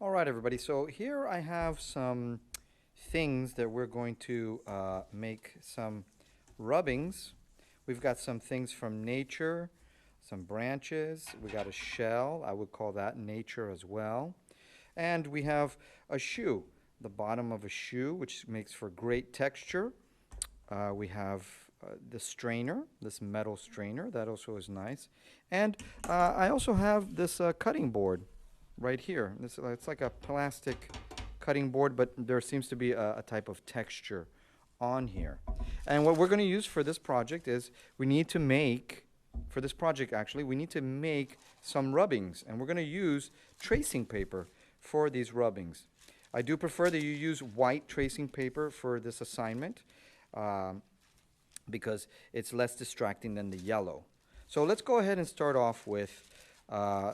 All right, everybody. So here I have some things that we're going to make some rubbings. We've got some things from nature, some branches. We got a shell. I would call that nature as well. And we have a shoe, the bottom of a shoe, which makes for great texture. We have the strainer, this metal strainer. That also is nice. And I also have this cutting board right here. It's like a plastic cutting board, but there seems to be a type of texture on here. And what we're going to use for this project is we need to make, for this project actually, we need to make some rubbings. And we're going to use tracing paper for these rubbings. I do prefer that you use white tracing paper for this assignment because it's less distracting than the yellow. So let's go ahead and start off with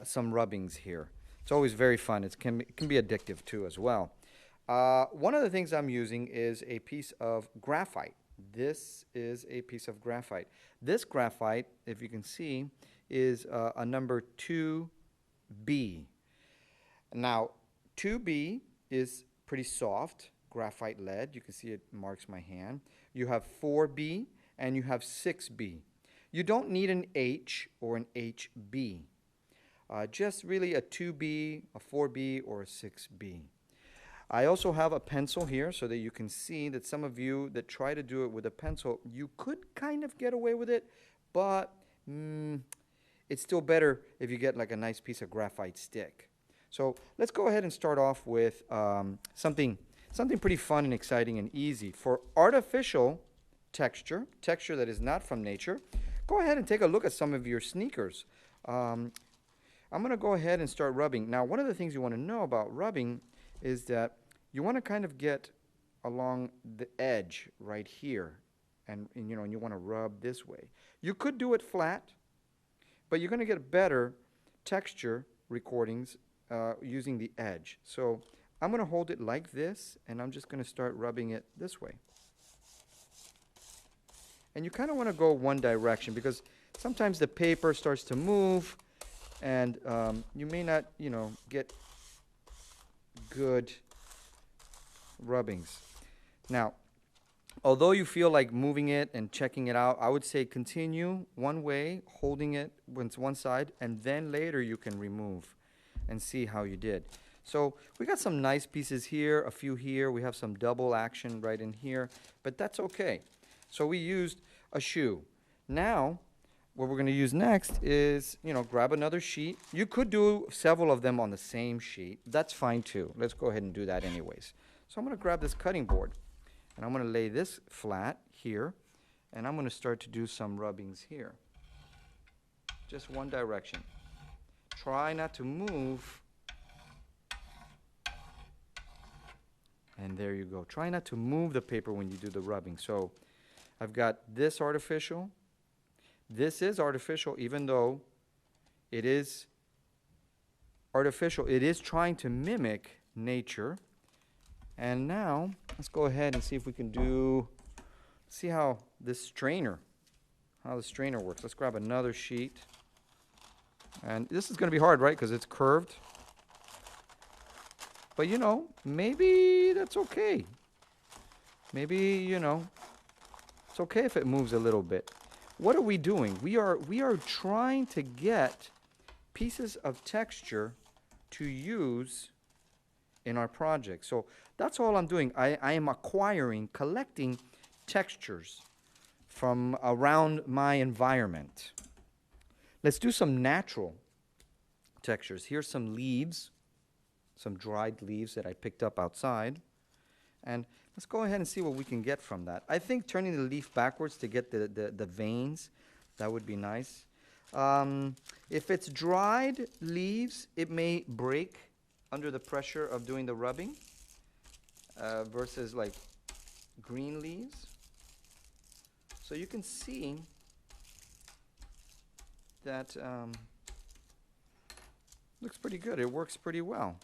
some rubbings here. It's always very fun. It can be addictive too as well. One of the things I'm using is a piece of graphite. This is a piece of graphite. This graphite, if you can see, is a number 2B. Now, 2B is pretty soft, graphite lead. You can see it marks my hand. You have 4B and you have 6B. You don't need an H or an HB. Just really a 2B, a 4B, or a 6B. I also have a pencil here so that you can see that some of you that try to do it with a pencil, you could kind of get away with it, but it's still better if you get like a nice piece of graphite stick. So let's go ahead and start off with something pretty fun and exciting and easy. For artificial texture that is not from nature, go ahead and take a look at some of your sneakers. I'm going to go ahead and start rubbing. Now, one of the things you want to know about rubbing is that you want to kind of get along the edge right here. And you want to rub this way. You could do it flat, but you're going to get better texture recordings using the edge. So I'm going to hold it like this, and I'm just going to start rubbing it this way. And you kind of want to go one direction because sometimes the paper starts to move, and you may not, get good rubbings. Now, although you feel like moving it and checking it out, I would say continue one way, holding it one side, and then later you can remove and see how you did. So we got some nice pieces here, a few here. We have some double action right in here, but that's okay. So we used a shoe. Now, what we're going to use next is, grab another sheet. You could do several of them on the same sheet. That's fine too. Let's go ahead and do that anyways. So I'm going to grab this cutting board, and I'm going to lay this flat here, and I'm going to start to do some rubbings here. Just one direction. Try not to move. And there you go. Try not to move the paper when you do the rubbing. So I've got this artificial. This is artificial, even though it is artificial. It is trying to mimic nature. And now, let's go ahead and see if we can see how the strainer works. Let's grab another sheet. And this is going to be hard, right? Because it's curved. But, maybe that's okay. Maybe, it's okay if it moves a little bit. What are we doing? We are trying to get pieces of texture to use in our project. So that's all I'm doing. I am collecting textures from around my environment. Let's do some natural textures. Here's some leaves, some dried leaves that I picked up outside. And let's go ahead and see what we can get from that. I think turning the leaf backwards to get the veins, that would be nice. If it's dried leaves, it may break under the pressure of doing the rubbing versus like green leaves. So you can see that looks pretty good. It works pretty well.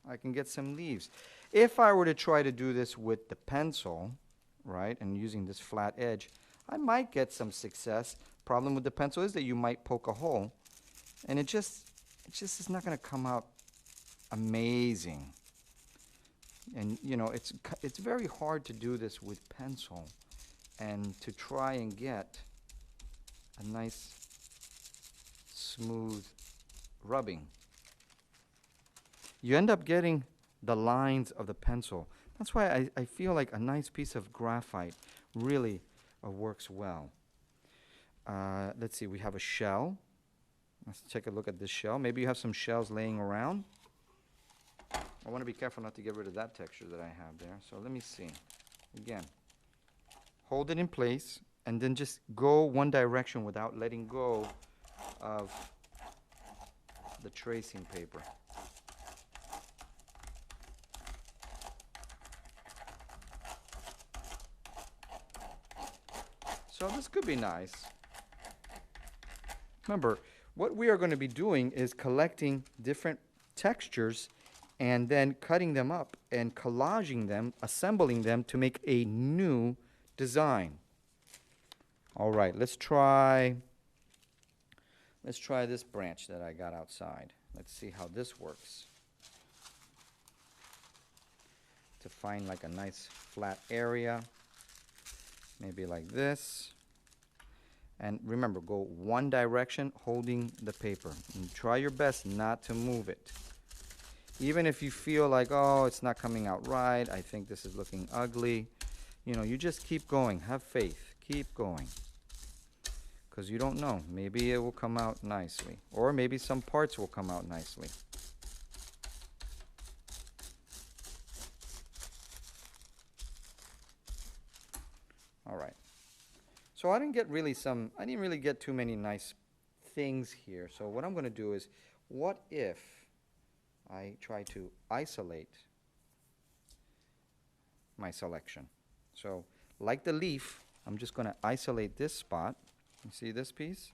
I can get some leaves. If I were to try to do this with the pencil, right, and using this flat edge, I might get some success. Problem with the pencil is that you might poke a hole, and it just is not going to come out amazing. And you know, it's very hard to do this with pencil and to try and get a nice smooth rubbing. You end up getting the lines of the pencil. That's why I feel like a nice piece of graphite really works well. Let's see, we have a shell. Let's take a look at this shell. Maybe you have some shells laying around. I want to be careful not to get rid of that texture that I have there. So let me see. Again, hold it in place and then just go one direction without letting go of the tracing paper. So this could be nice. Remember, what we are going to be doing is collecting different textures and then cutting them up and collaging them, assembling them to make a new design. All right, let's try this branch that I got outside. Let's see how this works. To find like a nice flat area, maybe like this. And remember, go one direction holding the paper. And try your best not to move it. Even if you feel like, oh, it's not coming out right, I think this is looking ugly, you know, you just keep going. Have faith. Keep going. Because you don't know. Maybe it will come out nicely. Or maybe some parts will come out nicely. All right. So I didn't really get too many nice things here. So what I'm going to do is, what if I try to isolate my selection? So like the leaf, I'm just going to isolate this spot. You see this piece?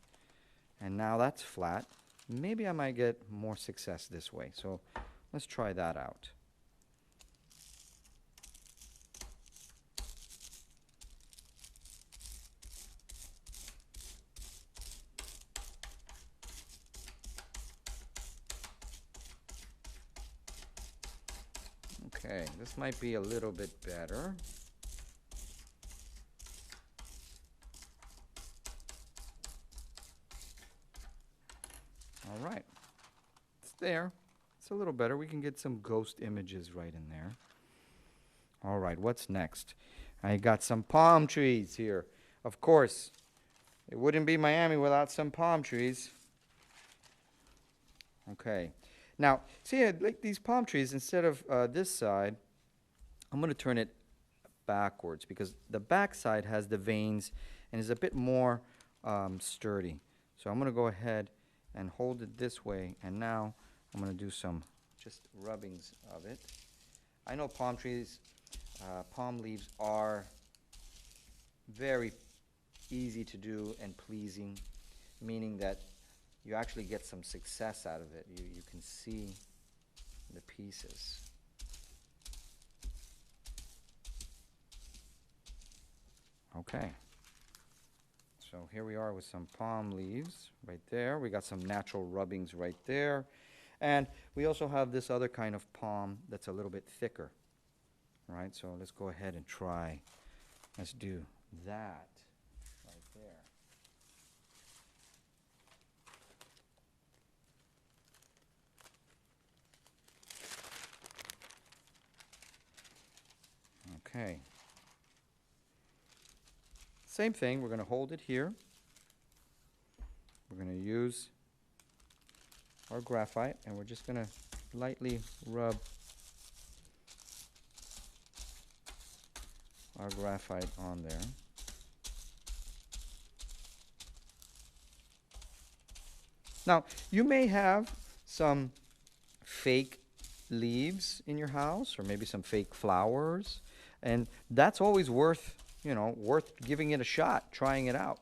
And now that's flat. Maybe I might get more success this way. So let's try that out. Okay, this might be a little bit better. All right, it's there. It's a little better. We can get some ghost images right in there. All right, what's next? I got some palm trees here. Of course, it wouldn't be Miami without some palm trees. Okay. Now, see, like these palm trees, instead of this side, I'm going to turn it backwards because the back side has the veins and is a bit more sturdy. So I'm going to go ahead and hold it this way, and now I'm going to do some just rubbings of it. I know palm trees, palm leaves are very easy to do and pleasing, meaning that you actually get some success out of it. You can see the pieces. Okay. So here we are with some palm leaves right there. We got some natural rubbings right there. And we also have this other kind of palm that's a little bit thicker. Right? So let's go ahead and try. Let's do that right there. Okay. Same thing, we're going to hold it here. We're going to use our graphite and we're just going to lightly rub our graphite on there. Now, you may have some fake leaves in your house or maybe some fake flowers, and that's always worth giving it a shot, trying it out,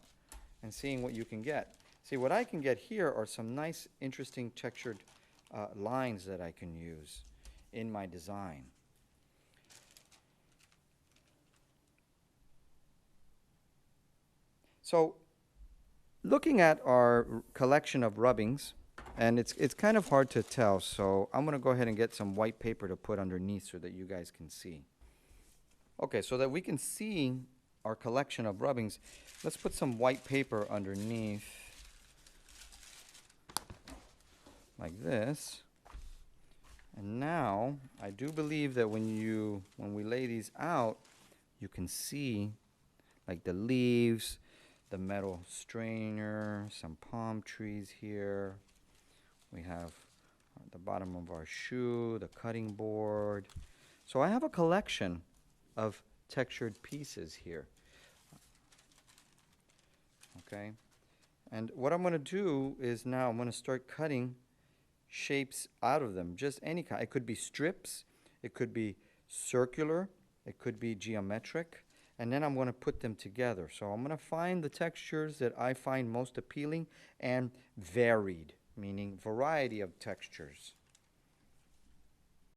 and seeing what you can get. See, what I can get here are some nice, interesting textured lines that I can use in my design. So, looking at our collection of rubbings, And it's kind of hard to tell, so I'm gonna go ahead and get some white paper to put underneath so that you guys can see. Okay, so that we can see our collection of rubbings, let's put some white paper underneath like this. And now, I do believe that when we lay these out, you can see like the leaves, the metal strainer, some palm trees here. We have the bottom of our shoe, the cutting board. So I have a collection of textured pieces here. Okay? And what I'm going to do is now I'm going to start cutting shapes out of them, just any kind. It could be strips, it could be circular, it could be geometric, and then I'm going to put them together. So I'm going to find the textures that I find most appealing and varied, meaning variety of textures.